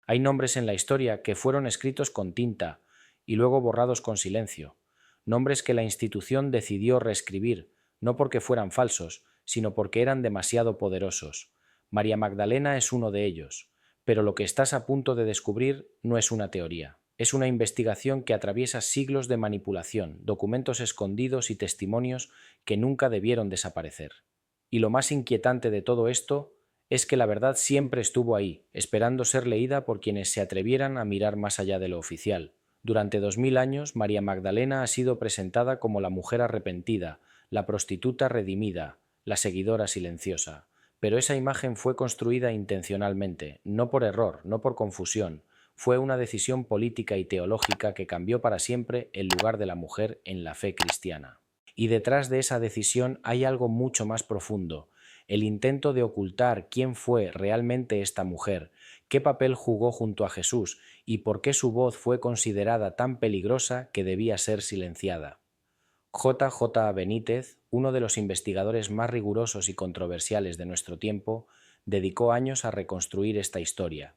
Hay nombres en la historia que fueron escritos con tinta y luego borrados con silencio, nombres que la institución decidió reescribir, no porque fueran falsos, sino porque eran demasiado poderosos. María Magdalena es uno de ellos, pero lo que estás a punto de descubrir no es una teoría. Es una investigación que atraviesa siglos de manipulación, documentos escondidos y testimonios que nunca debieron desaparecer. Y lo más inquietante de todo esto es que la verdad siempre estuvo ahí, esperando ser leída por quienes se atrevieran a mirar más allá de lo oficial. Durante 2000 años, María Magdalena ha sido presentada como la mujer arrepentida, la prostituta redimida, la seguidora silenciosa. Pero esa imagen fue construida intencionalmente, no por error, no por confusión. Fue una decisión política y teológica que cambió para siempre el lugar de la mujer en la fe cristiana. Y detrás de esa decisión hay algo mucho más profundo, el intento de ocultar quién fue realmente esta mujer, qué papel jugó junto a Jesús y por qué su voz fue considerada tan peligrosa que debía ser silenciada. J. J. Benítez, uno de los investigadores más rigurosos y controversiales de nuestro tiempo, dedicó años a reconstruir esta historia,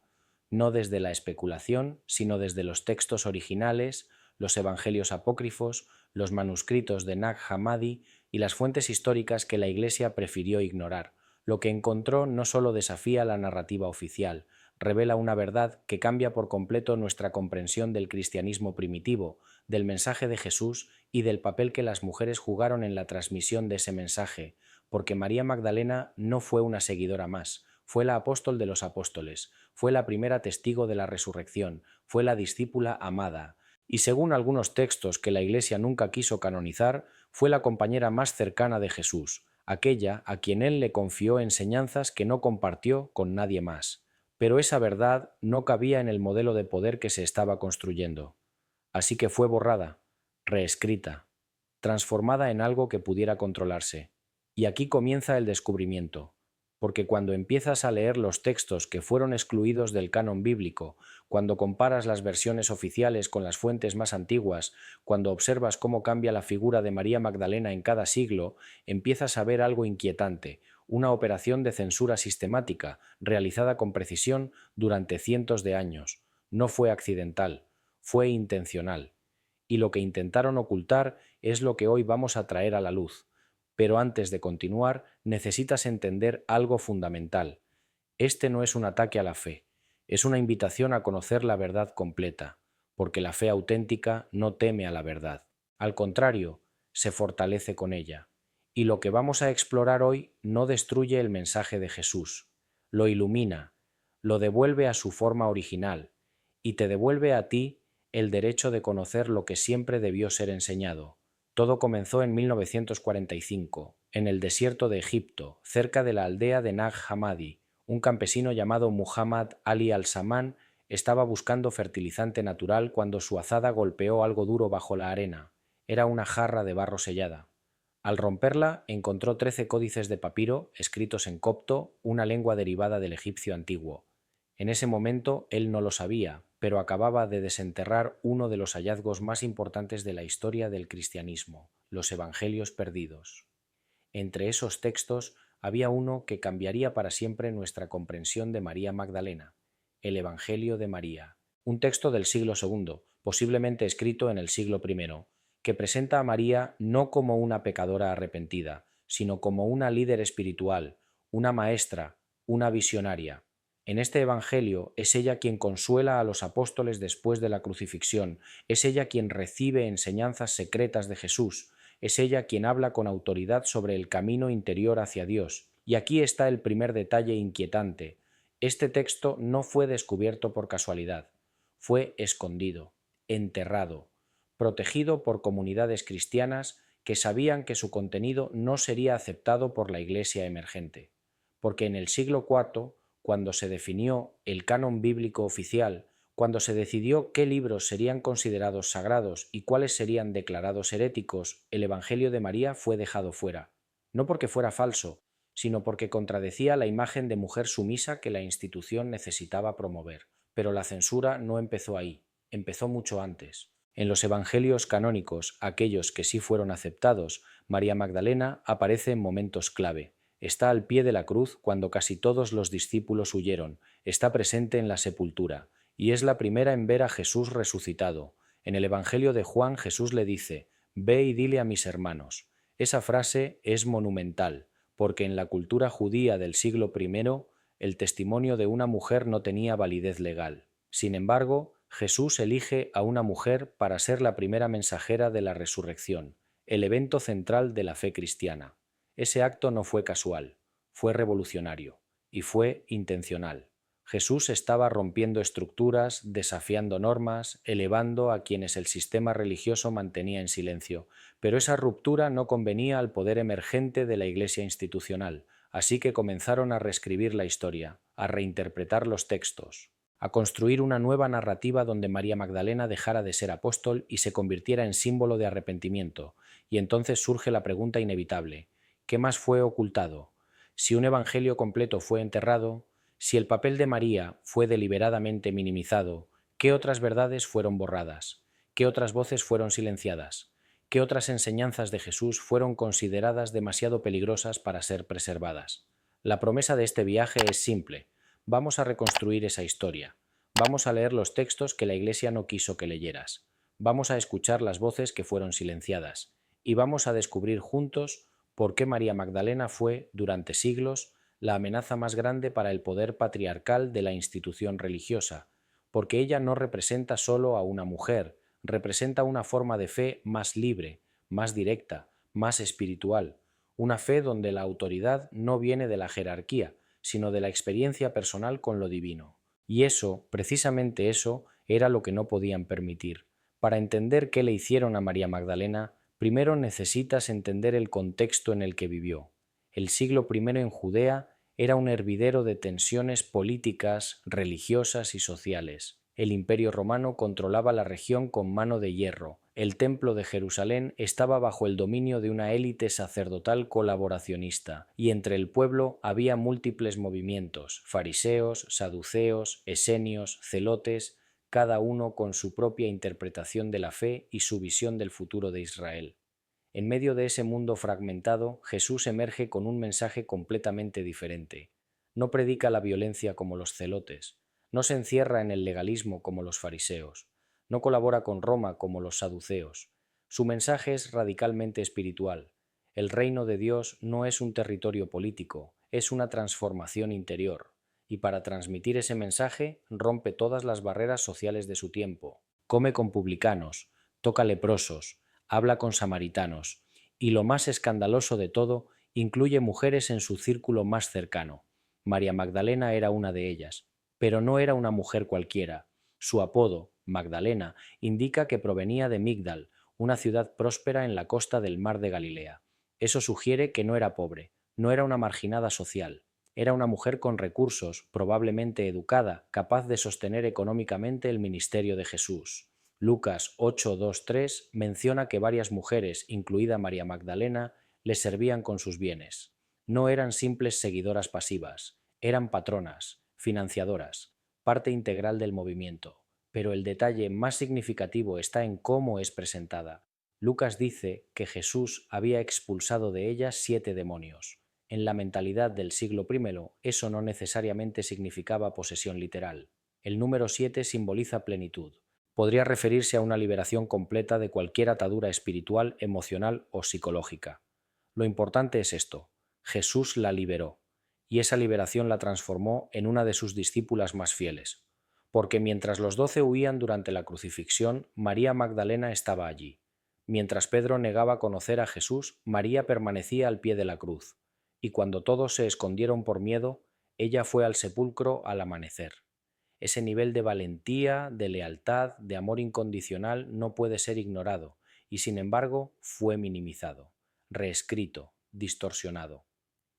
no desde la especulación, sino desde los textos originales, los evangelios apócrifos, los manuscritos de Nag Hammadi y las fuentes históricas que la Iglesia prefirió ignorar. Lo que encontró no solo desafía la narrativa oficial, revela una verdad que cambia por completo nuestra comprensión del cristianismo primitivo, del mensaje de Jesús y del papel que las mujeres jugaron en la transmisión de ese mensaje, porque María Magdalena no fue una seguidora más, fue la apóstol de los apóstoles, fue la primera testigo de la resurrección, fue la discípula amada, y según algunos textos que la Iglesia nunca quiso canonizar, fue la compañera más cercana de Jesús, aquella a quien él le confió enseñanzas que no compartió con nadie más. Pero esa verdad no cabía en el modelo de poder que se estaba construyendo. Así que fue borrada, reescrita, transformada en algo que pudiera controlarse. Y aquí comienza el descubrimiento, porque cuando empiezas a leer los textos que fueron excluidos del canon bíblico, cuando comparas las versiones oficiales con las fuentes más antiguas, cuando observas cómo cambia la figura de María Magdalena en cada siglo, empiezas a ver algo inquietante, una operación de censura sistemática, realizada con precisión durante cientos de años. No fue accidental, fue intencional. Y lo que intentaron ocultar es lo que hoy vamos a traer a la luz. Pero antes de continuar, necesitas entender algo fundamental. Este no es un ataque a la fe, es una invitación a conocer la verdad completa, porque la fe auténtica no teme a la verdad. Al contrario, se fortalece con ella. Y lo que vamos a explorar hoy no destruye el mensaje de Jesús, lo ilumina, lo devuelve a su forma original, y te devuelve a ti el derecho de conocer lo que siempre debió ser enseñado. Todo comenzó en 1945, en el desierto de Egipto, cerca de la aldea de Nag Hammadi. Un campesino llamado Muhammad Ali al-Saman estaba buscando fertilizante natural cuando su azada golpeó algo duro bajo la arena. Era una jarra de barro sellada. Al romperla, encontró 13 códices de papiro, escritos en copto, una lengua derivada del egipcio antiguo. En ese momento él no lo sabía, pero acababa de desenterrar uno de los hallazgos más importantes de la historia del cristianismo, los Evangelios perdidos. Entre esos textos había uno que cambiaría para siempre nuestra comprensión de María Magdalena, el Evangelio de María, un texto del siglo II, posiblemente escrito en el siglo I, que presenta a María no como una pecadora arrepentida, sino como una líder espiritual, una maestra, una visionaria. En este Evangelio es ella quien consuela a los apóstoles después de la crucifixión, es ella quien recibe enseñanzas secretas de Jesús, es ella quien habla con autoridad sobre el camino interior hacia Dios. Y aquí está el primer detalle inquietante. Este texto no fue descubierto por casualidad, fue escondido, enterrado, protegido por comunidades cristianas que sabían que su contenido no sería aceptado por la Iglesia emergente. Porque en el siglo IV, cuando se definió el canon bíblico oficial, cuando se decidió qué libros serían considerados sagrados y cuáles serían declarados heréticos, el Evangelio de María fue dejado fuera, no porque fuera falso, sino porque contradecía la imagen de mujer sumisa que la institución necesitaba promover. Pero la censura no empezó ahí, empezó mucho antes. En los Evangelios canónicos, aquellos que sí fueron aceptados, María Magdalena aparece en momentos clave. Está al pie de la cruz cuando casi todos los discípulos huyeron, está presente en la sepultura, y es la primera en ver a Jesús resucitado. En el Evangelio de Juan, Jesús le dice: «Ve y dile a mis hermanos». Esa frase es monumental, porque en la cultura judía del siglo I, el testimonio de una mujer no tenía validez legal. Sin embargo, Jesús elige a una mujer para ser la primera mensajera de la resurrección, el evento central de la fe cristiana. Ese acto no fue casual, fue revolucionario y fue intencional. Jesús estaba rompiendo estructuras, desafiando normas, elevando a quienes el sistema religioso mantenía en silencio, pero esa ruptura no convenía al poder emergente de la Iglesia institucional, así que comenzaron a reescribir la historia, a reinterpretar los textos, a construir una nueva narrativa donde María Magdalena dejara de ser apóstol y se convirtiera en símbolo de arrepentimiento. Y entonces surge la pregunta inevitable: ¿qué más fue ocultado? Si un evangelio completo fue enterrado, si el papel de María fue deliberadamente minimizado, ¿qué otras verdades fueron borradas? ¿Qué otras voces fueron silenciadas? ¿Qué otras enseñanzas de Jesús fueron consideradas demasiado peligrosas para ser preservadas? La promesa de este viaje es simple: vamos a reconstruir esa historia. Vamos a leer los textos que la Iglesia no quiso que leyeras. Vamos a escuchar las voces que fueron silenciadas. Y vamos a descubrir juntos por qué María Magdalena fue, durante siglos, la amenaza más grande para el poder patriarcal de la institución religiosa, porque ella no representa solo a una mujer, representa una forma de fe más libre, más directa, más espiritual, una fe donde la autoridad no viene de la jerarquía, sino de la experiencia personal con lo divino. Y eso, precisamente eso, era lo que no podían permitir. Para entender qué le hicieron a María Magdalena, primero necesitas entender el contexto en el que vivió. El siglo I en Judea era un hervidero de tensiones políticas, religiosas y sociales. El Imperio Romano controlaba la región con mano de hierro. El Templo de Jerusalén estaba bajo el dominio de una élite sacerdotal colaboracionista, y entre el pueblo había múltiples movimientos: fariseos, saduceos, esenios, celotes, cada uno con su propia interpretación de la fe y su visión del futuro de Israel. En medio de ese mundo fragmentado, Jesús emerge con un mensaje completamente diferente. No predica la violencia como los celotes, no se encierra en el legalismo como los fariseos, no colabora con Roma como los saduceos. Su mensaje es radicalmente espiritual. El reino de Dios no es un territorio político, es una transformación interior. Y para transmitir ese mensaje, rompe todas las barreras sociales de su tiempo. Come con publicanos, toca leprosos, habla con samaritanos, y lo más escandaloso de todo, incluye mujeres en su círculo más cercano. María Magdalena era una de ellas, pero no era una mujer cualquiera. Su apodo, Magdalena, indica que provenía de Migdal, una ciudad próspera en la costa del mar de Galilea. Eso sugiere que no era pobre, no era una marginada social. Era una mujer con recursos, probablemente educada, capaz de sostener económicamente el ministerio de Jesús. Lucas 8:2-3 menciona que varias mujeres, incluida María Magdalena, le servían con sus bienes. No eran simples seguidoras pasivas, eran patronas, financiadoras, parte integral del movimiento. Pero el detalle más significativo está en cómo es presentada. Lucas dice que Jesús había expulsado de ellas 7 demonios. En la mentalidad del siglo I, eso no necesariamente significaba posesión literal. El número 7 simboliza plenitud. Podría referirse a una liberación completa de cualquier atadura espiritual, emocional o psicológica. Lo importante es esto: Jesús la liberó, y esa liberación la transformó en una de sus discípulas más fieles. Porque mientras los 12 huían durante la crucifixión, María Magdalena estaba allí. Mientras Pedro negaba conocer a Jesús, María permanecía al pie de la cruz. Y cuando todos se escondieron por miedo, ella fue al sepulcro al amanecer. Ese nivel de valentía, de lealtad, de amor incondicional no puede ser ignorado, y sin embargo fue minimizado, reescrito, distorsionado.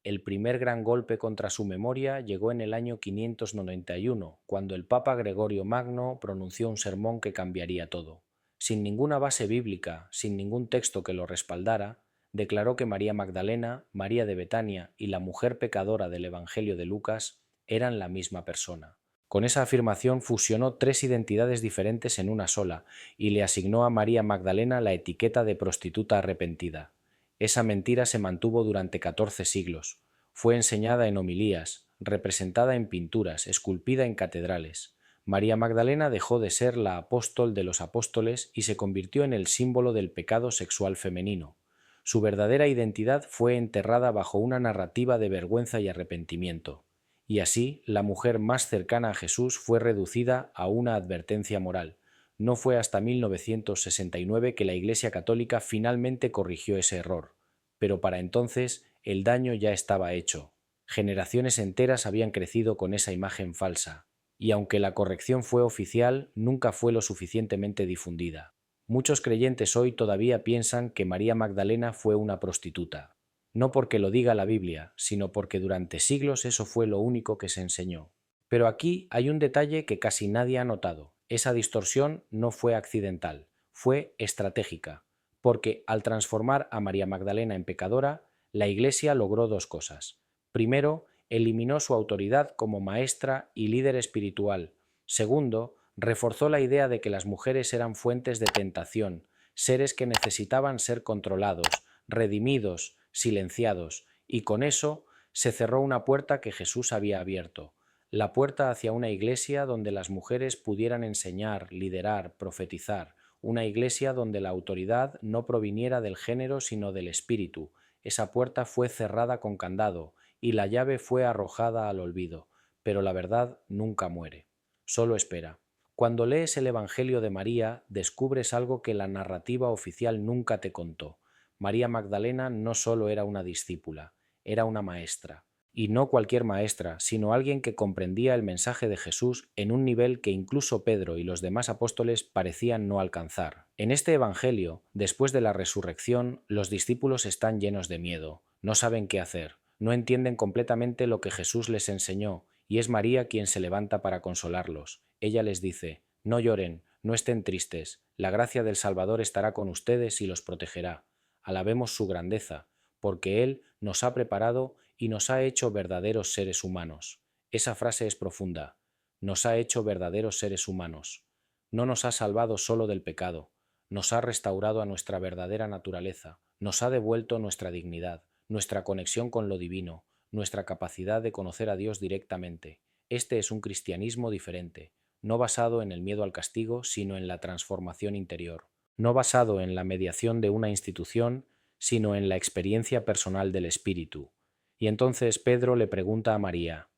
El primer gran golpe contra su memoria llegó en el año 591, cuando el Papa Gregorio Magno pronunció un sermón que cambiaría todo. Sin ninguna base bíblica, sin ningún texto que lo respaldara, declaró que María Magdalena, María de Betania y la mujer pecadora del Evangelio de Lucas eran la misma persona. Con esa afirmación fusionó 3 identidades diferentes en una sola y le asignó a María Magdalena la etiqueta de prostituta arrepentida. Esa mentira se mantuvo durante 14 siglos. Fue enseñada en homilías, representada en pinturas, esculpida en catedrales. María Magdalena dejó de ser la apóstol de los apóstoles y se convirtió en el símbolo del pecado sexual femenino. Su verdadera identidad fue enterrada bajo una narrativa de vergüenza y arrepentimiento, y así la mujer más cercana a Jesús fue reducida a una advertencia moral. No fue hasta 1969 que la Iglesia Católica finalmente corrigió ese error, pero para entonces el daño ya estaba hecho. Generaciones enteras habían crecido con esa imagen falsa, y aunque la corrección fue oficial, nunca fue lo suficientemente difundida. Muchos creyentes hoy todavía piensan que María Magdalena fue una prostituta, no porque lo diga la Biblia, sino porque durante siglos eso fue lo único que se enseñó. Pero aquí hay un detalle que casi nadie ha notado. Esa distorsión no fue accidental, fue estratégica, porque al transformar a María Magdalena en pecadora, la Iglesia logró dos cosas. Primero, eliminó su autoridad como maestra y líder espiritual. Segundo, reforzó la idea de que las mujeres eran fuentes de tentación, seres que necesitaban ser controlados, redimidos, silenciados, y con eso se cerró una puerta que Jesús había abierto, la puerta hacia una iglesia donde las mujeres pudieran enseñar, liderar, profetizar, una iglesia donde la autoridad no proviniera del género sino del espíritu. Esa puerta fue cerrada con candado, y la llave fue arrojada al olvido, pero la verdad nunca muere, solo espera. Cuando lees el Evangelio de María, descubres algo que la narrativa oficial nunca te contó. María Magdalena no solo era una discípula, era una maestra. Y no cualquier maestra, sino alguien que comprendía el mensaje de Jesús en un nivel que incluso Pedro y los demás apóstoles parecían no alcanzar. En este Evangelio, después de la resurrección, los discípulos están llenos de miedo, no saben qué hacer, no entienden completamente lo que Jesús les enseñó, y es María quien se levanta para consolarlos. Ella les dice: no lloren, no estén tristes, la gracia del Salvador estará con ustedes y los protegerá. Alabemos su grandeza, porque Él nos ha preparado y nos ha hecho verdaderos seres humanos. Esa frase es profunda. Nos ha hecho verdaderos seres humanos. No nos ha salvado solo del pecado, nos ha restaurado a nuestra verdadera naturaleza, nos ha devuelto nuestra dignidad, nuestra conexión con lo divino, nuestra capacidad de conocer a Dios directamente. Este es un cristianismo diferente, no basado en el miedo al castigo, sino en la transformación interior, no basado en la mediación de una institución, sino en la experiencia personal del Espíritu. Y entonces Pedro le pregunta a María: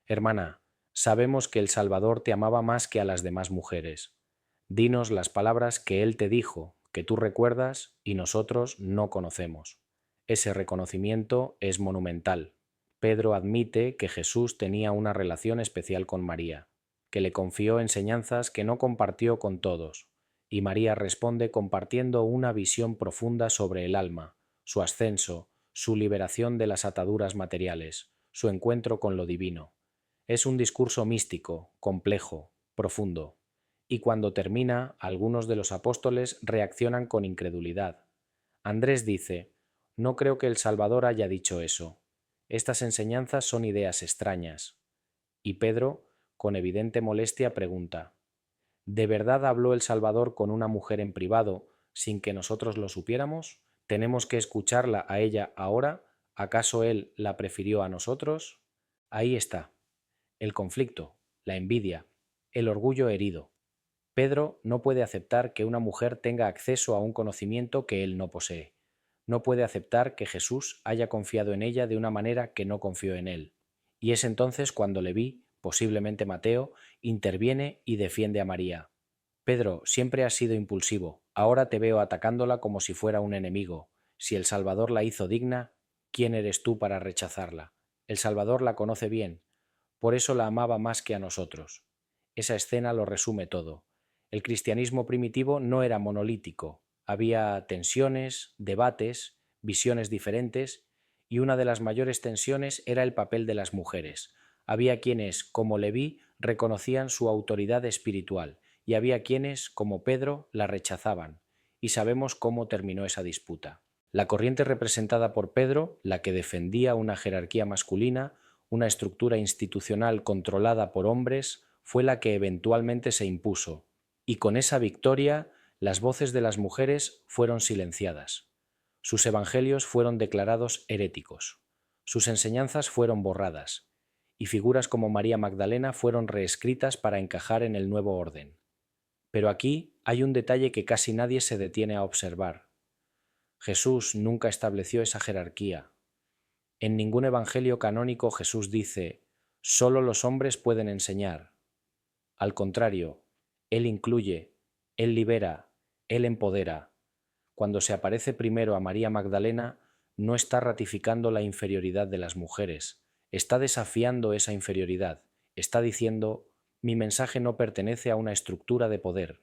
hermana, sabemos que el Salvador te amaba más que a las demás mujeres. Dinos las palabras que Él te dijo, que tú recuerdas y nosotros no conocemos. Ese reconocimiento es monumental. Pedro admite que Jesús tenía una relación especial con María, que le confió enseñanzas que no compartió con todos, y María responde compartiendo una visión profunda sobre el alma, su ascenso, su liberación de las ataduras materiales, su encuentro con lo divino. Es un discurso místico, complejo, profundo. Y cuando termina, algunos de los apóstoles reaccionan con incredulidad. Andrés dice: no creo que el Salvador haya dicho eso. Estas enseñanzas son ideas extrañas. Y Pedro, con evidente molestia, pregunta: ¿de verdad habló el Salvador con una mujer en privado sin que nosotros lo supiéramos? ¿Tenemos que escucharla a ella ahora? ¿Acaso él la prefirió a nosotros? Ahí está. El conflicto, la envidia, el orgullo herido. Pedro no puede aceptar que una mujer tenga acceso a un conocimiento que él no posee. No puede aceptar que Jesús haya confiado en ella de una manera que no confió en él. Y es entonces cuando Leví, posiblemente Mateo, interviene y defiende a María. Pedro, siempre has sido impulsivo, ahora te veo atacándola como si fuera un enemigo. Si el Salvador la hizo digna, ¿quién eres tú para rechazarla? El Salvador la conoce bien, por eso la amaba más que a nosotros. Esa escena lo resume todo. El cristianismo primitivo no era monolítico, había tensiones, debates, visiones diferentes, y una de las mayores tensiones era el papel de las mujeres. Había quienes, como Leví, reconocían su autoridad espiritual, y había quienes, como Pedro, la rechazaban, y sabemos cómo terminó esa disputa. La corriente representada por Pedro, la que defendía una jerarquía masculina, una estructura institucional controlada por hombres, fue la que eventualmente se impuso, y con esa victoria las voces de las mujeres fueron silenciadas. Sus evangelios fueron declarados heréticos, sus enseñanzas fueron borradas, y figuras como María Magdalena fueron reescritas para encajar en el nuevo orden. Pero aquí hay un detalle que casi nadie se detiene a observar. Jesús nunca estableció esa jerarquía. En ningún evangelio canónico Jesús dice, solo los hombres pueden enseñar. Al contrario, Él incluye, Él libera, Él empodera. Cuando se aparece primero a María Magdalena, no está ratificando la inferioridad de las mujeres, está desafiando esa inferioridad, está diciendo, mi mensaje no pertenece a una estructura de poder,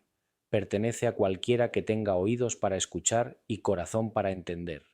pertenece a cualquiera que tenga oídos para escuchar y corazón para entender.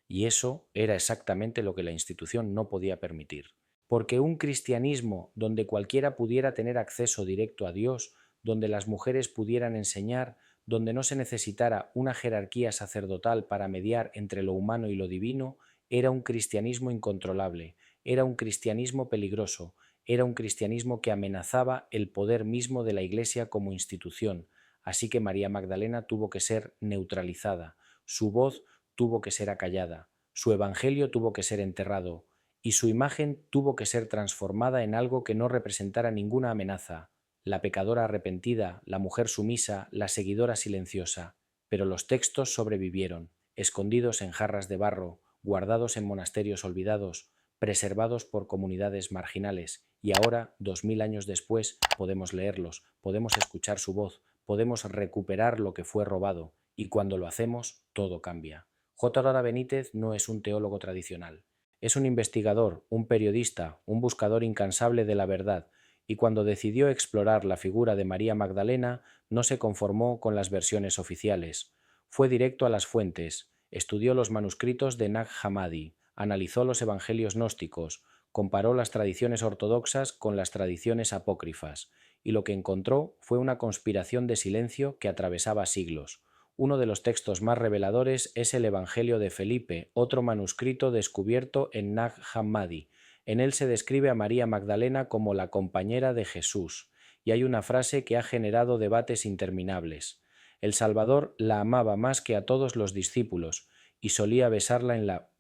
Y eso era exactamente lo que la institución no podía permitir. Porque un cristianismo donde cualquiera pudiera tener acceso directo a Dios, donde las mujeres pudieran enseñar, donde no se necesitara una jerarquía sacerdotal para mediar entre lo humano y lo divino, era un cristianismo incontrolable, era un cristianismo peligroso, era un cristianismo que amenazaba el poder mismo de la Iglesia como institución. Así que María Magdalena tuvo que ser neutralizada, su voz tuvo que ser acallada, su evangelio tuvo que ser enterrado, y su imagen tuvo que ser transformada en algo que no representara ninguna amenaza, la pecadora arrepentida, la mujer sumisa, la seguidora silenciosa. Pero los textos sobrevivieron, escondidos en jarras de barro, guardados en monasterios olvidados, preservados por comunidades marginales, y ahora, 2000 años después, podemos leerlos, podemos escuchar su voz, podemos recuperar lo que fue robado, y cuando lo hacemos, todo cambia. J. Lara Benítez no es un teólogo tradicional. Es un investigador, un periodista, un buscador incansable de la verdad, y cuando decidió explorar la figura de María Magdalena no se conformó con las versiones oficiales. Fue directo a las fuentes, estudió los manuscritos de Nag Hammadi, analizó los evangelios gnósticos, comparó las tradiciones ortodoxas con las tradiciones apócrifas, y lo que encontró fue una conspiración de silencio que atravesaba siglos. Uno de los textos más reveladores es el Evangelio de Felipe, otro manuscrito descubierto en Nag Hammadi. En él se describe a María Magdalena como la compañera de Jesús, y hay una frase que ha generado debates interminables. El Salvador la amaba más que a todos los discípulos, y solía besarla en la...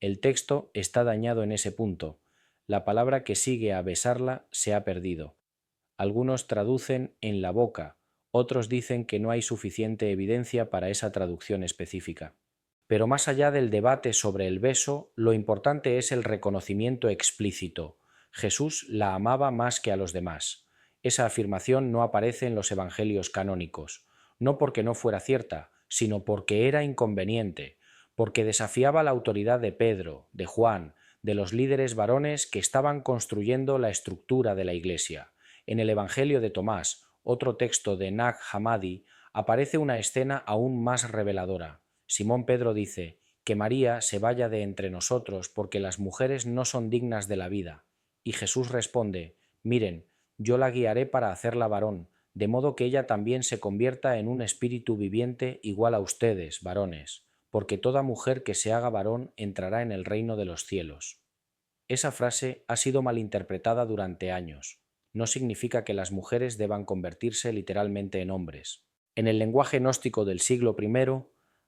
El texto está dañado en ese punto. La palabra que sigue a besarla se ha perdido. Algunos traducen en la boca, otros dicen que no hay suficiente evidencia para esa traducción específica. Pero más allá del debate sobre el beso, lo importante es el reconocimiento explícito. Jesús la amaba más que a los demás. Esa afirmación no aparece en los evangelios canónicos, no porque no fuera cierta, sino porque era inconveniente, porque desafiaba la autoridad de Pedro, de Juan, de los líderes varones que estaban construyendo la estructura de la Iglesia. En el Evangelio de Tomás, otro texto de Nag Hammadi, aparece una escena aún más reveladora. Simón Pedro dice, que María se vaya de entre nosotros porque las mujeres no son dignas de la vida. Y Jesús responde, miren, yo la guiaré para hacerla varón, de modo que ella también se convierta en un espíritu viviente igual a ustedes, varones, porque toda mujer que se haga varón entrará en el reino de los cielos. Esa frase ha sido malinterpretada durante años. No significa que las mujeres deban convertirse literalmente en hombres. En el lenguaje gnóstico del siglo I,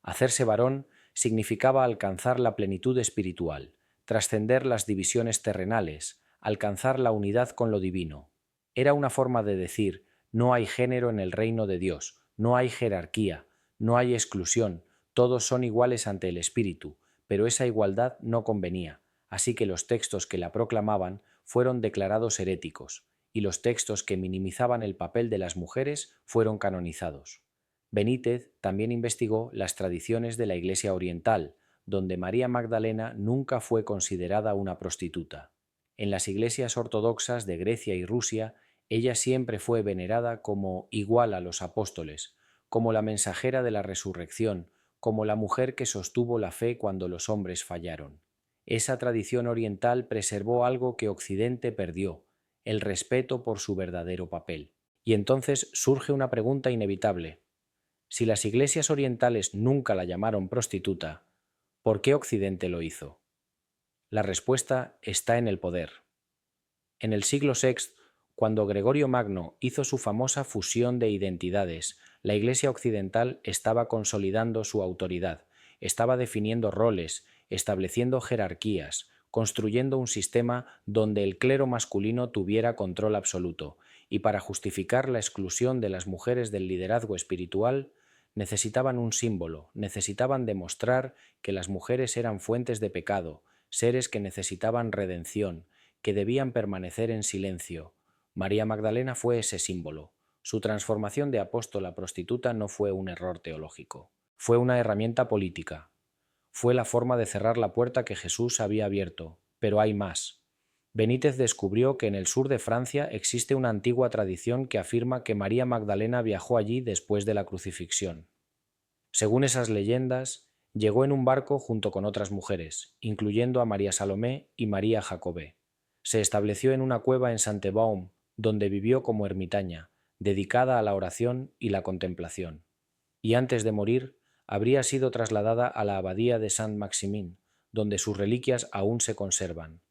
hacerse varón significaba alcanzar la plenitud espiritual, trascender las divisiones terrenales, alcanzar la unidad con lo divino. Era una forma de decir, no hay género en el reino de Dios, no hay jerarquía, no hay exclusión, todos son iguales ante el Espíritu, pero esa igualdad no convenía, así que los textos que la proclamaban fueron declarados heréticos, y los textos que minimizaban el papel de las mujeres fueron canonizados. Benítez también investigó las tradiciones de la Iglesia Oriental, donde María Magdalena nunca fue considerada una prostituta. En las iglesias ortodoxas de Grecia y Rusia, ella siempre fue venerada como igual a los apóstoles, como la mensajera de la resurrección, como la mujer que sostuvo la fe cuando los hombres fallaron. Esa tradición oriental preservó algo que Occidente perdió, el respeto por su verdadero papel. Y entonces surge una pregunta inevitable. Si las iglesias orientales nunca la llamaron prostituta, ¿por qué Occidente lo hizo? La respuesta está en el poder. En el siglo VI, cuando Gregorio Magno hizo su famosa fusión de identidades, la Iglesia occidental estaba consolidando su autoridad, estaba definiendo roles, estableciendo jerarquías, construyendo un sistema donde el clero masculino tuviera control absoluto, y para justificar la exclusión de las mujeres del liderazgo espiritual, necesitaban un símbolo, necesitaban demostrar que las mujeres eran fuentes de pecado, seres que necesitaban redención, que debían permanecer en silencio. María Magdalena fue ese símbolo. Su transformación de apóstol a prostituta no fue un error teológico, fue una herramienta política. Fue la forma de cerrar la puerta que Jesús había abierto, pero hay más. Benítez descubrió que en el sur de Francia existe una antigua tradición que afirma que María Magdalena viajó allí después de la crucifixión. Según esas leyendas, llegó en un barco junto con otras mujeres, incluyendo a María Salomé y María Jacobé. Se estableció en una cueva en Saint-Baume, donde vivió como ermitaña, dedicada a la oración y la contemplación. Y antes de morir, habría sido trasladada a la abadía de Saint-Maximin, donde sus reliquias aún se conservan.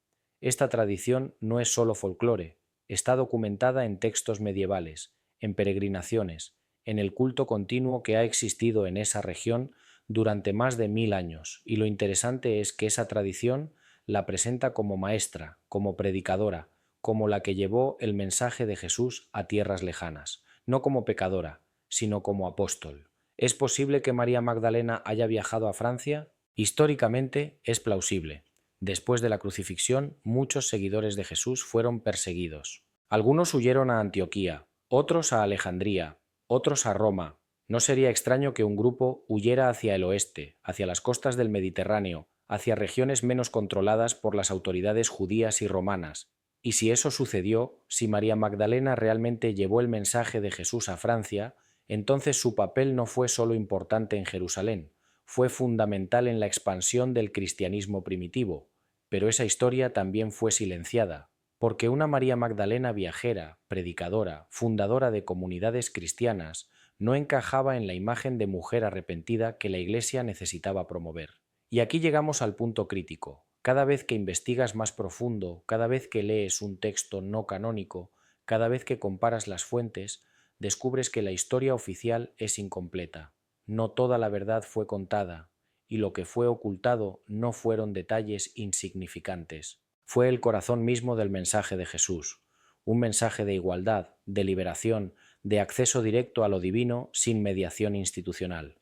Esta tradición no es solo folclore, está documentada en textos medievales, en peregrinaciones, en el culto continuo que ha existido en esa región durante más de 1000 años, y lo interesante es que esa tradición la presenta como maestra, como predicadora, como la que llevó el mensaje de Jesús a tierras lejanas, no como pecadora, sino como apóstol. ¿Es posible que María Magdalena haya viajado a Francia? Históricamente es plausible. Después de la crucifixión, muchos seguidores de Jesús fueron perseguidos. Algunos huyeron a Antioquía, otros a Alejandría, otros a Roma. No sería extraño que un grupo huyera hacia el oeste, hacia las costas del Mediterráneo, hacia regiones menos controladas por las autoridades judías y romanas. Y si eso sucedió, si María Magdalena realmente llevó el mensaje de Jesús a Francia, entonces su papel no fue solo importante en Jerusalén, fue fundamental en la expansión del cristianismo primitivo, pero esa historia también fue silenciada, porque una María Magdalena viajera, predicadora, fundadora de comunidades cristianas, no encajaba en la imagen de mujer arrepentida que la Iglesia necesitaba promover. Y aquí llegamos al punto crítico. Cada vez que investigas más profundo, cada vez que lees un texto no canónico, cada vez que comparas las fuentes, descubres que la historia oficial es incompleta. No toda la verdad fue contada, y lo que fue ocultado no fueron detalles insignificantes. Fue el corazón mismo del mensaje de Jesús, un mensaje de igualdad, de liberación, de acceso directo a lo divino sin mediación institucional.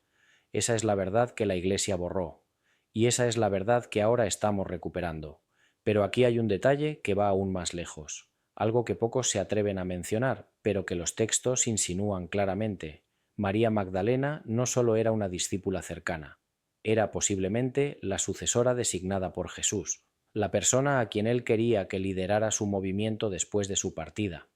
Esa es la verdad que la Iglesia borró, y esa es la verdad que ahora estamos recuperando. Pero aquí hay un detalle que va aún más lejos, algo que pocos se atreven a mencionar, pero que los textos insinúan claramente. María Magdalena no solo era una discípula cercana, era posiblemente la sucesora designada por Jesús, la persona a quien él quería que liderara su movimiento después de su partida.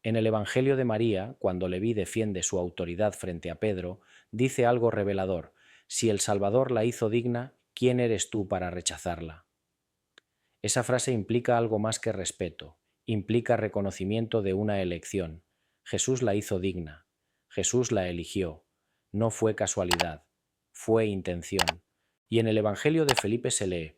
En el Evangelio de María, cuando Leví defiende su autoridad frente a Pedro, dice algo revelador: si el Salvador la hizo digna, ¿quién eres tú para rechazarla? Esa frase implica algo más que respeto, implica reconocimiento de una elección. Jesús la hizo digna, Jesús la eligió, no fue casualidad, fue intención. Y en el Evangelio de Felipe se lee: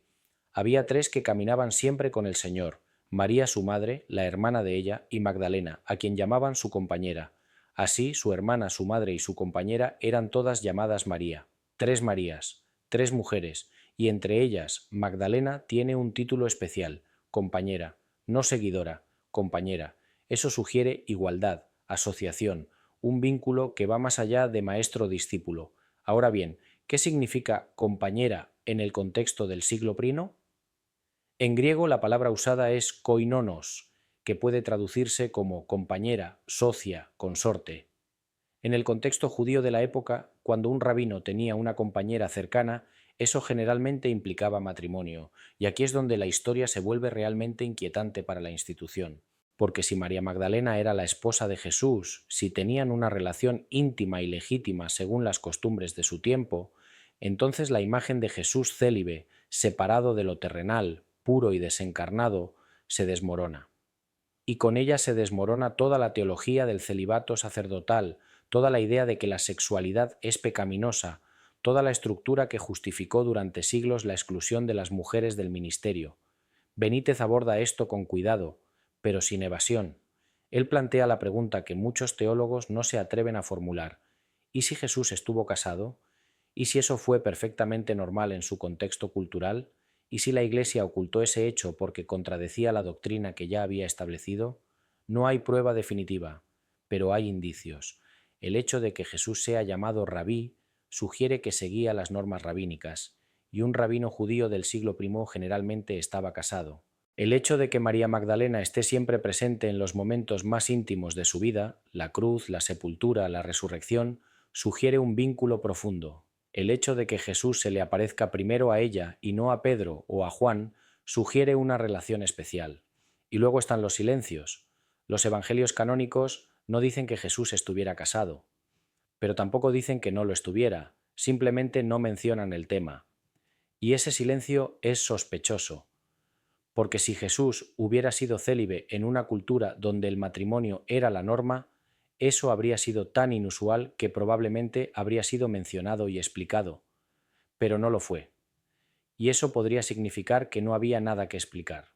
había 3 que caminaban siempre con el Señor, María su madre, la hermana de ella, y Magdalena, a quien llamaban su compañera. Así, su hermana, su madre y su compañera eran todas llamadas María. 3 Marías, 3 mujeres, y entre ellas Magdalena tiene un título especial: compañera, no seguidora, compañera. Eso sugiere igualdad, asociación, un vínculo que va más allá de maestro-discípulo. Ahora bien, ¿qué significa compañera en el contexto del siglo I? En griego la palabra usada es koinonos, que puede traducirse como compañera, socia, consorte. En el contexto judío de la época, cuando un rabino tenía una compañera cercana, eso generalmente implicaba matrimonio, y aquí es donde la historia se vuelve realmente inquietante para la institución. Porque si María Magdalena era la esposa de Jesús, si tenían una relación íntima y legítima según las costumbres de su tiempo, entonces la imagen de Jesús célibe, separado de lo terrenal, puro y desencarnado, se desmorona. Y con ella se desmorona toda la teología del celibato sacerdotal, toda la idea de que la sexualidad es pecaminosa, toda la estructura que justificó durante siglos la exclusión de las mujeres del ministerio. Benítez aborda esto con cuidado, pero sin evasión. Él plantea la pregunta que muchos teólogos no se atreven a formular: ¿y si Jesús estuvo casado? ¿Y si eso fue perfectamente normal en su contexto cultural? ¿Y si la Iglesia ocultó ese hecho porque contradecía la doctrina que ya había establecido? No hay prueba definitiva, pero hay indicios. El hecho de que Jesús sea llamado rabí sugiere que seguía las normas rabínicas, y un rabino judío del siglo I generalmente estaba casado. El hecho de que María Magdalena esté siempre presente en los momentos más íntimos de su vida, la cruz, la sepultura, la resurrección, sugiere un vínculo profundo. El hecho de que Jesús se le aparezca primero a ella y no a Pedro o a Juan sugiere una relación especial. Y luego están los silencios. Los evangelios canónicos no dicen que Jesús estuviera casado, pero tampoco dicen que no lo estuviera, simplemente no mencionan el tema. Y ese silencio es sospechoso, porque si Jesús hubiera sido célibe en una cultura donde el matrimonio era la norma, eso habría sido tan inusual que probablemente habría sido mencionado y explicado, pero no lo fue. Y eso podría significar que no había nada que explicar,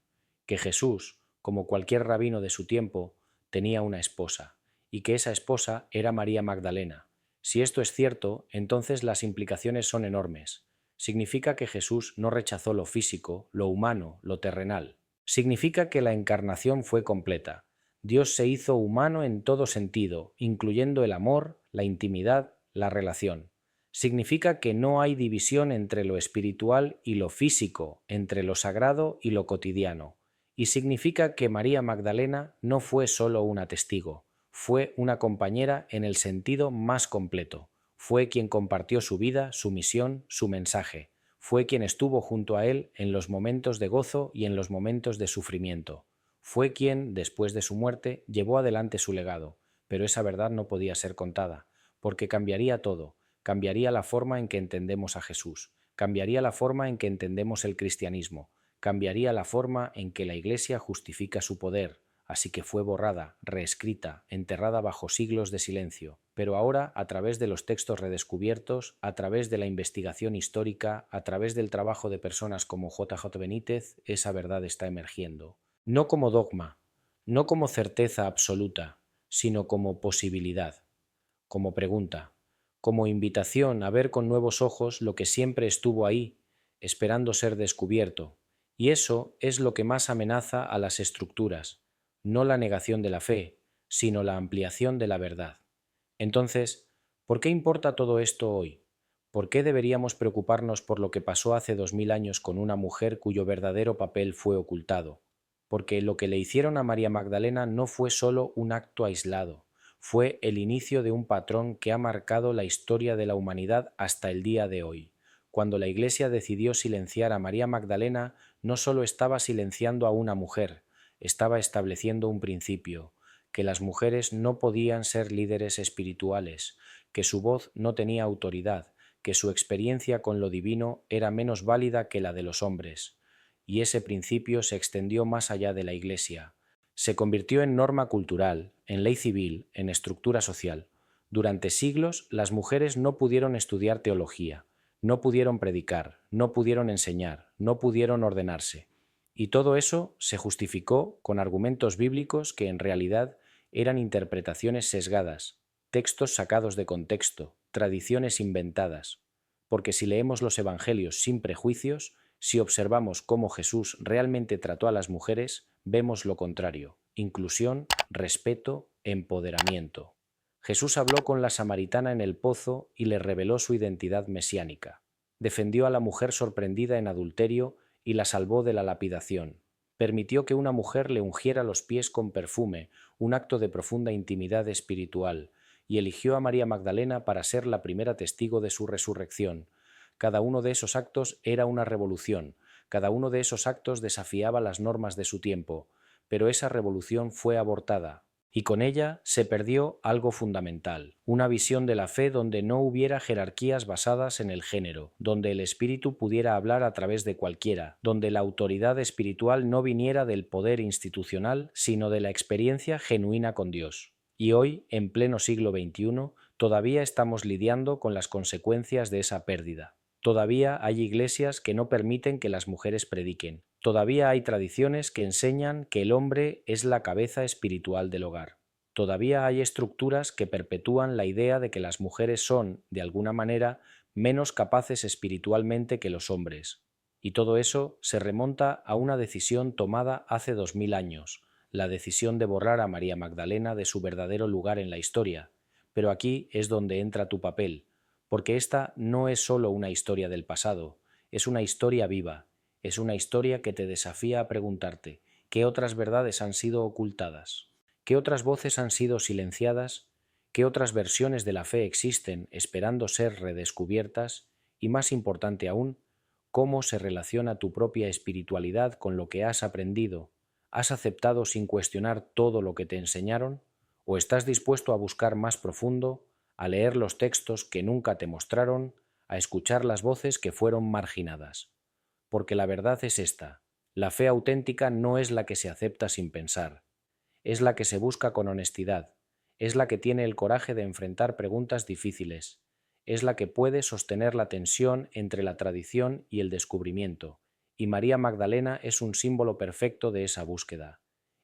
que Jesús, como cualquier rabino de su tiempo, tenía una esposa, y que esa esposa era María Magdalena. Si esto es cierto, entonces las implicaciones son enormes. Significa que Jesús no rechazó lo físico, lo humano, lo terrenal. Significa que la encarnación fue completa. Dios se hizo humano en todo sentido, incluyendo el amor, la intimidad, la relación. Significa que no hay división entre lo espiritual y lo físico, entre lo sagrado y lo cotidiano. Y significa que María Magdalena no fue solo una testigo, fue una compañera en el sentido más completo. Fue quien compartió su vida, su misión, su mensaje. Fue quien estuvo junto a él en los momentos de gozo y en los momentos de sufrimiento. Fue quien, después de su muerte, llevó adelante su legado. Pero esa verdad no podía ser contada, porque cambiaría todo. Cambiaría la forma en que entendemos a Jesús, cambiaría la forma en que entendemos el cristianismo, cambiaría la forma en que la Iglesia justifica su poder, así que fue borrada, reescrita, enterrada bajo siglos de silencio. Pero ahora, a través de los textos redescubiertos, a través de la investigación histórica, a través del trabajo de personas como J.J. Benítez, esa verdad está emergiendo. No como dogma, no como certeza absoluta, sino como posibilidad, como pregunta, como invitación a ver con nuevos ojos lo que siempre estuvo ahí, esperando ser descubierto. Y eso es lo que más amenaza a las estructuras, no la negación de la fe, sino la ampliación de la verdad. Entonces, ¿por qué importa todo esto hoy? ¿Por qué deberíamos preocuparnos por lo que pasó hace 2000 años con una mujer cuyo verdadero papel fue ocultado? Porque lo que le hicieron a María Magdalena no fue solo un acto aislado, fue el inicio de un patrón que ha marcado la historia de la humanidad hasta el día de hoy. Cuando la Iglesia decidió silenciar a María Magdalena, no solo estaba silenciando a una mujer, estaba estableciendo un principio, que las mujeres no podían ser líderes espirituales, que su voz no tenía autoridad, que su experiencia con lo divino era menos válida que la de los hombres. Y ese principio se extendió más allá de la Iglesia. Se convirtió en norma cultural, en ley civil, en estructura social. Durante siglos las mujeres no pudieron estudiar teología, no pudieron predicar, no pudieron enseñar, no pudieron ordenarse. Y todo eso se justificó con argumentos bíblicos que en realidad eran interpretaciones sesgadas, textos sacados de contexto, tradiciones inventadas. Porque si leemos los evangelios sin prejuicios, si observamos cómo Jesús realmente trató a las mujeres, vemos lo contrario: inclusión, respeto, empoderamiento. Jesús habló con la samaritana en el pozo y le reveló su identidad mesiánica. Defendió a la mujer sorprendida en adulterio y la salvó de la lapidación. Permitió que una mujer le ungiera los pies con perfume, un acto de profunda intimidad espiritual, y eligió a María Magdalena para ser la primera testigo de su resurrección. Cada uno de esos actos era una revolución, cada uno de esos actos desafiaba las normas de su tiempo, pero esa revolución fue abortada, y con ella se perdió algo fundamental, una visión de la fe donde no hubiera jerarquías basadas en el género, donde el espíritu pudiera hablar a través de cualquiera, donde la autoridad espiritual no viniera del poder institucional, sino de la experiencia genuina con Dios. Y hoy, en pleno siglo XXI, todavía estamos lidiando con las consecuencias de esa pérdida. Todavía hay iglesias que no permiten que las mujeres prediquen. Todavía hay tradiciones que enseñan que el hombre es la cabeza espiritual del hogar. Todavía hay estructuras que perpetúan la idea de que las mujeres son, de alguna manera, menos capaces espiritualmente que los hombres. Y todo eso se remonta a una decisión tomada hace 2000 años, la decisión de borrar a María Magdalena de su verdadero lugar en la historia. Pero aquí es donde entra tu papel, porque esta no es solo una historia del pasado, es una historia viva, es una historia que te desafía a preguntarte, ¿qué otras verdades han sido ocultadas? ¿Qué otras voces han sido silenciadas? ¿Qué otras versiones de la fe existen esperando ser redescubiertas? Y más importante aún, ¿cómo se relaciona tu propia espiritualidad con lo que has aprendido? ¿Has aceptado sin cuestionar todo lo que te enseñaron? ¿O estás dispuesto a buscar más profundo, a leer los textos que nunca te mostraron, a escuchar las voces que fueron marginadas? Porque la verdad es esta: la fe auténtica no es la que se acepta sin pensar, es la que se busca con honestidad, es la que tiene el coraje de enfrentar preguntas difíciles, es la que puede sostener la tensión entre la tradición y el descubrimiento, y María Magdalena es un símbolo perfecto de esa búsqueda.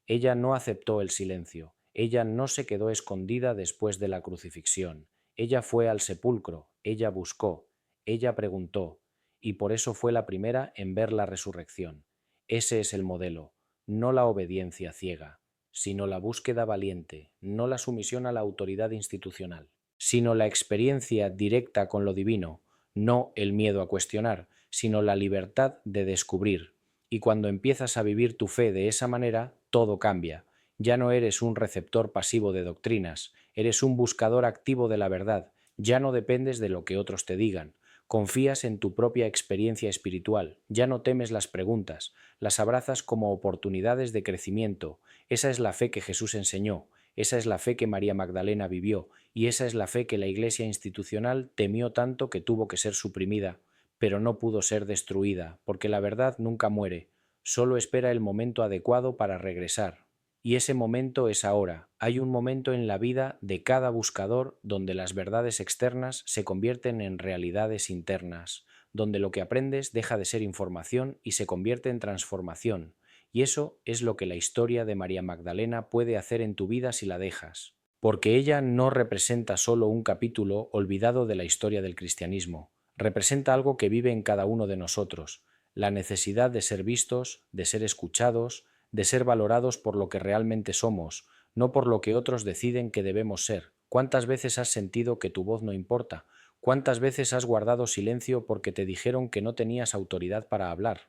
Ella no aceptó el silencio, ella no se quedó escondida después de la crucifixión, ella fue al sepulcro, ella buscó, ella preguntó, y por eso fue la primera en ver la resurrección. Ese es el modelo, no la obediencia ciega, sino la búsqueda valiente, no la sumisión a la autoridad institucional, sino la experiencia directa con lo divino, no el miedo a cuestionar, sino la libertad de descubrir. Y cuando empiezas a vivir tu fe de esa manera, todo cambia. Ya no eres un receptor pasivo de doctrinas, eres un buscador activo de la verdad, ya no dependes de lo que otros te digan. Confías en tu propia experiencia espiritual, ya no temes las preguntas, las abrazas como oportunidades de crecimiento. Esa es la fe que Jesús enseñó, esa es la fe que María Magdalena vivió, y esa es la fe que la Iglesia institucional temió tanto que tuvo que ser suprimida, pero no pudo ser destruida, porque la verdad nunca muere, solo espera el momento adecuado para regresar. Y ese momento es ahora. Hay un momento en la vida de cada buscador donde las verdades externas se convierten en realidades internas, donde lo que aprendes deja de ser información y se convierte en transformación. Y eso es lo que la historia de María Magdalena puede hacer en tu vida si la dejas. Porque ella no representa solo un capítulo olvidado de la historia del cristianismo, representa algo que vive en cada uno de nosotros, la necesidad de ser vistos, de ser escuchados, de ser valorados por lo que realmente somos, no por lo que otros deciden que debemos ser. ¿Cuántas veces has sentido que tu voz no importa? ¿Cuántas veces has guardado silencio porque te dijeron que no tenías autoridad para hablar?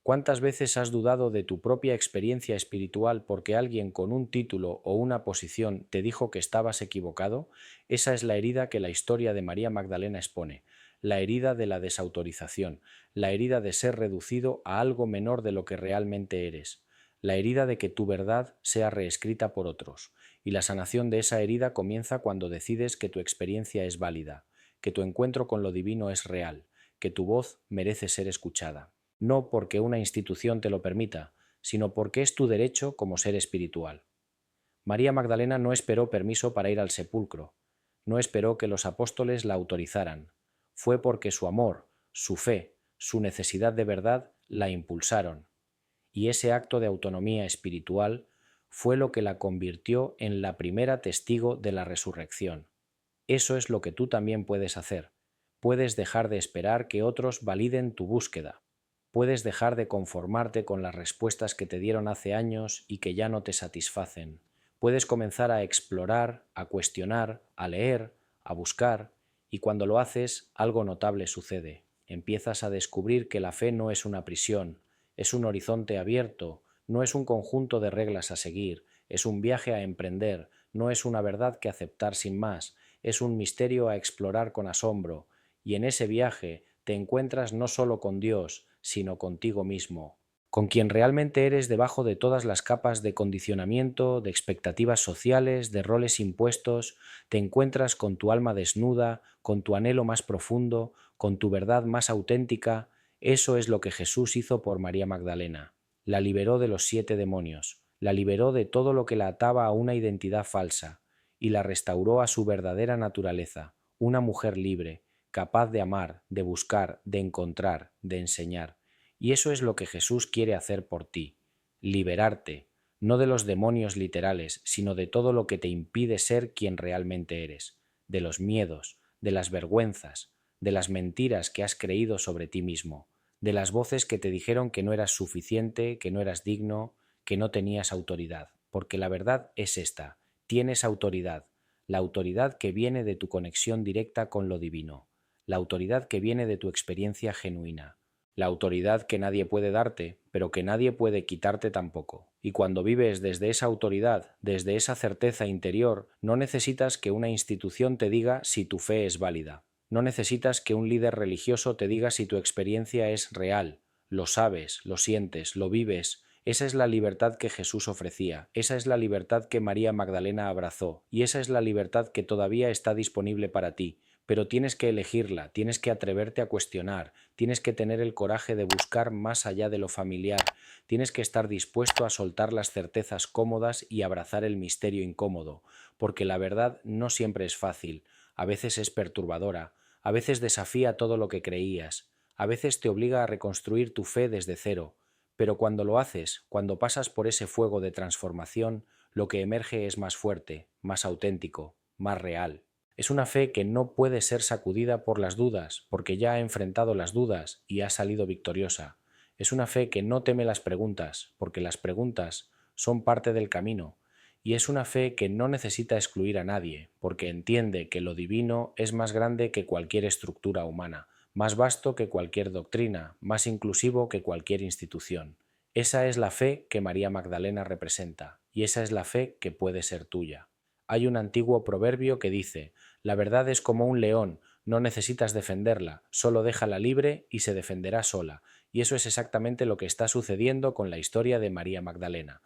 ¿Cuántas veces has dudado de tu propia experiencia espiritual porque alguien con un título o una posición te dijo que estabas equivocado? Esa es la herida que la historia de María Magdalena expone, la herida de la desautorización, la herida de ser reducido a algo menor de lo que realmente eres, la herida de que tu verdad sea reescrita por otros. Y la sanación de esa herida comienza cuando decides que tu experiencia es válida, que tu encuentro con lo divino es real, que tu voz merece ser escuchada. No porque una institución te lo permita, sino porque es tu derecho como ser espiritual. María Magdalena no esperó permiso para ir al sepulcro, no esperó que los apóstoles la autorizaran. Fue porque su amor, su fe, su necesidad de verdad la impulsaron. Y ese acto de autonomía espiritual fue lo que la convirtió en la primera testigo de la resurrección. Eso es lo que tú también puedes hacer. Puedes dejar de esperar que otros validen tu búsqueda. Puedes dejar de conformarte con las respuestas que te dieron hace años y que ya no te satisfacen. Puedes comenzar a explorar, a cuestionar, a leer, a buscar, y cuando lo haces, algo notable sucede. Empiezas a descubrir que la fe no es una prisión, es un horizonte abierto, no es un conjunto de reglas a seguir, es un viaje a emprender, no es una verdad que aceptar sin más, es un misterio a explorar con asombro, y en ese viaje te encuentras no solo con Dios, sino contigo mismo, con quien realmente eres debajo de todas las capas de condicionamiento, de expectativas sociales, de roles impuestos, te encuentras con tu alma desnuda, con tu anhelo más profundo, con tu verdad más auténtica. Eso es lo que Jesús hizo por María Magdalena. La liberó de los 7 demonios, la liberó de todo lo que la ataba a una identidad falsa, y la restauró a su verdadera naturaleza, una mujer libre, capaz de amar, de buscar, de encontrar, de enseñar. Y eso es lo que Jesús quiere hacer por ti, liberarte, no de los demonios literales, sino de todo lo que te impide ser quien realmente eres, de los miedos, de las vergüenzas, de las mentiras que has creído sobre ti mismo, de las voces que te dijeron que no eras suficiente, que no eras digno, que no tenías autoridad. Porque la verdad es esta: tienes autoridad, la autoridad que viene de tu conexión directa con lo divino, la autoridad que viene de tu experiencia genuina, la autoridad que nadie puede darte, pero que nadie puede quitarte tampoco. Y cuando vives desde esa autoridad, desde esa certeza interior, no necesitas que una institución te diga si tu fe es válida. No necesitas que un líder religioso te diga si tu experiencia es real. Lo sabes, lo sientes, lo vives. Esa es la libertad que Jesús ofrecía, esa es la libertad que María Magdalena abrazó, y esa es la libertad que todavía está disponible para ti. Pero tienes que elegirla, tienes que atreverte a cuestionar, tienes que tener el coraje de buscar más allá de lo familiar, tienes que estar dispuesto a soltar las certezas cómodas y abrazar el misterio incómodo, porque la verdad no siempre es fácil, a veces es perturbadora, a veces desafía todo lo que creías, a veces te obliga a reconstruir tu fe desde cero, pero cuando lo haces, cuando pasas por ese fuego de transformación, lo que emerge es más fuerte, más auténtico, más real. Es una fe que no puede ser sacudida por las dudas, porque ya ha enfrentado las dudas y ha salido victoriosa. Es una fe que no teme las preguntas, porque las preguntas son parte del camino. Y es una fe que no necesita excluir a nadie, porque entiende que lo divino es más grande que cualquier estructura humana, más vasto que cualquier doctrina, más inclusivo que cualquier institución. Esa es la fe que María Magdalena representa, y esa es la fe que puede ser tuya. Hay un antiguo proverbio que dice: la verdad es como un león, no necesitas defenderla, solo déjala libre y se defenderá sola. Y eso es exactamente lo que está sucediendo con la historia de María Magdalena.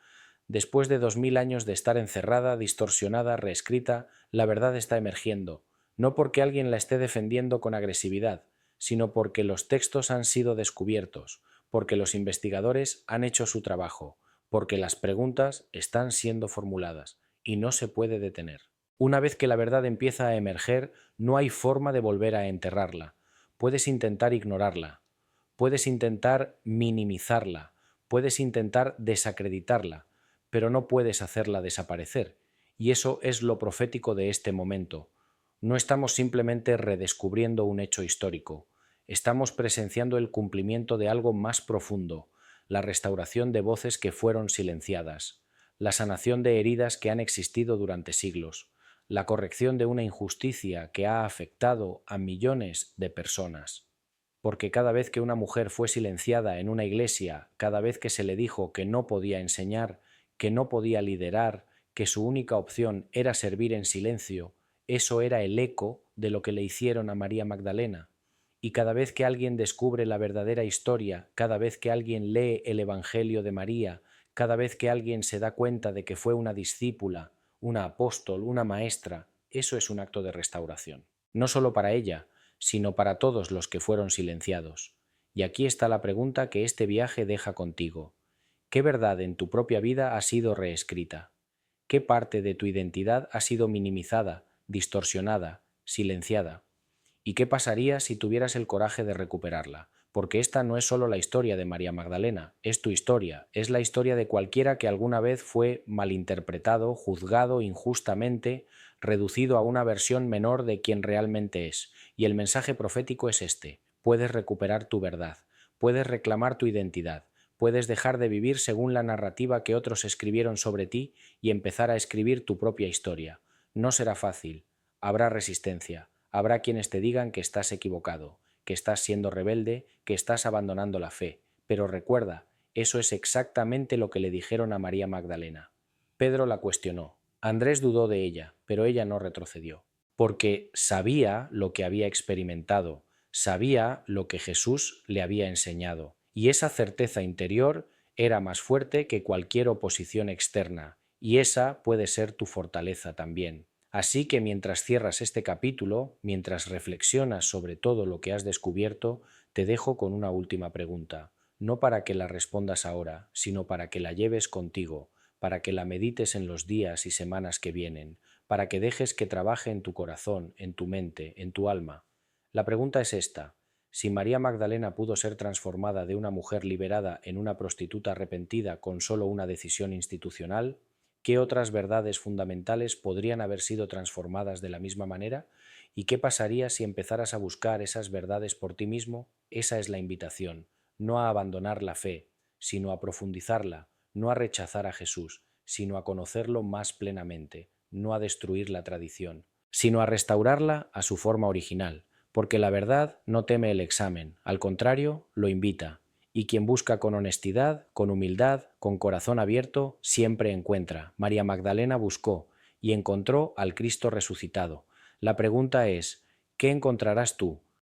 Después de 2000 años de estar encerrada, distorsionada, reescrita, la verdad está emergiendo, no porque alguien la esté defendiendo con agresividad, sino porque los textos han sido descubiertos, porque los investigadores han hecho su trabajo, porque las preguntas están siendo formuladas y no se puede detener. Una vez que la verdad empieza a emerger, no hay forma de volver a enterrarla. Puedes intentar ignorarla, puedes intentar minimizarla, puedes intentar desacreditarla, pero no puedes hacerla desaparecer. Y eso es lo profético de este momento. No estamos simplemente redescubriendo un hecho histórico, estamos presenciando el cumplimiento de algo más profundo, la restauración de voces que fueron silenciadas, la sanación de heridas que han existido durante siglos, la corrección de una injusticia que ha afectado a millones de personas. Porque cada vez que una mujer fue silenciada en una iglesia, cada vez que se le dijo que no podía enseñar, que no podía liderar, que su única opción era servir en silencio, eso era el eco de lo que le hicieron a María Magdalena. Y cada vez que alguien descubre la verdadera historia, cada vez que alguien lee el Evangelio de María, cada vez que alguien se da cuenta de que fue una discípula, una apóstol, una maestra, eso es un acto de restauración. No solo para ella, sino para todos los que fueron silenciados. Y aquí está la pregunta que este viaje deja contigo. ¿Qué verdad en tu propia vida ha sido reescrita? ¿Qué parte de tu identidad ha sido minimizada, distorsionada, silenciada? ¿Y qué pasaría si tuvieras el coraje de recuperarla? Porque esta no es solo la historia de María Magdalena, es tu historia, es la historia de cualquiera que alguna vez fue malinterpretado, juzgado injustamente, reducido a una versión menor de quien realmente es. Y el mensaje profético es este: puedes recuperar tu verdad, puedes reclamar tu identidad, puedes dejar de vivir según la narrativa que otros escribieron sobre ti y empezar a escribir tu propia historia. No será fácil, habrá resistencia. Habrá quienes te digan que estás equivocado, que estás siendo rebelde, que estás abandonando la fe. Pero recuerda, eso es exactamente lo que le dijeron a María Magdalena. Pedro la cuestionó. Andrés dudó de ella, pero ella no retrocedió. Porque sabía lo que había experimentado, sabía lo que Jesús le había enseñado. Y esa certeza interior era más fuerte que cualquier oposición externa. Y esa puede ser tu fortaleza también. Así que mientras cierras este capítulo, mientras reflexionas sobre todo lo que has descubierto, te dejo con una última pregunta, no para que la respondas ahora, sino para que la lleves contigo, para que la medites en los días y semanas que vienen, para que dejes que trabaje en tu corazón, en tu mente, en tu alma. La pregunta es esta: si María Magdalena pudo ser transformada de una mujer liberada en una prostituta arrepentida con solo una decisión institucional, ¿qué otras verdades fundamentales podrían haber sido transformadas de la misma manera? ¿Y qué pasaría si empezaras a buscar esas verdades por ti mismo? Esa es la invitación. no a abandonar la fe, sino a profundizarla, no a rechazar a Jesús, sino a conocerlo más plenamente, no a destruir la tradición, sino a restaurarla a su forma original, porque la verdad no teme el examen, al contrario, lo invita, y quien busca con honestidad, con humildad, con corazón abierto, siempre encuentra. María Magdalena buscó y encontró al Cristo resucitado. La pregunta es, ¿qué encontrarás tú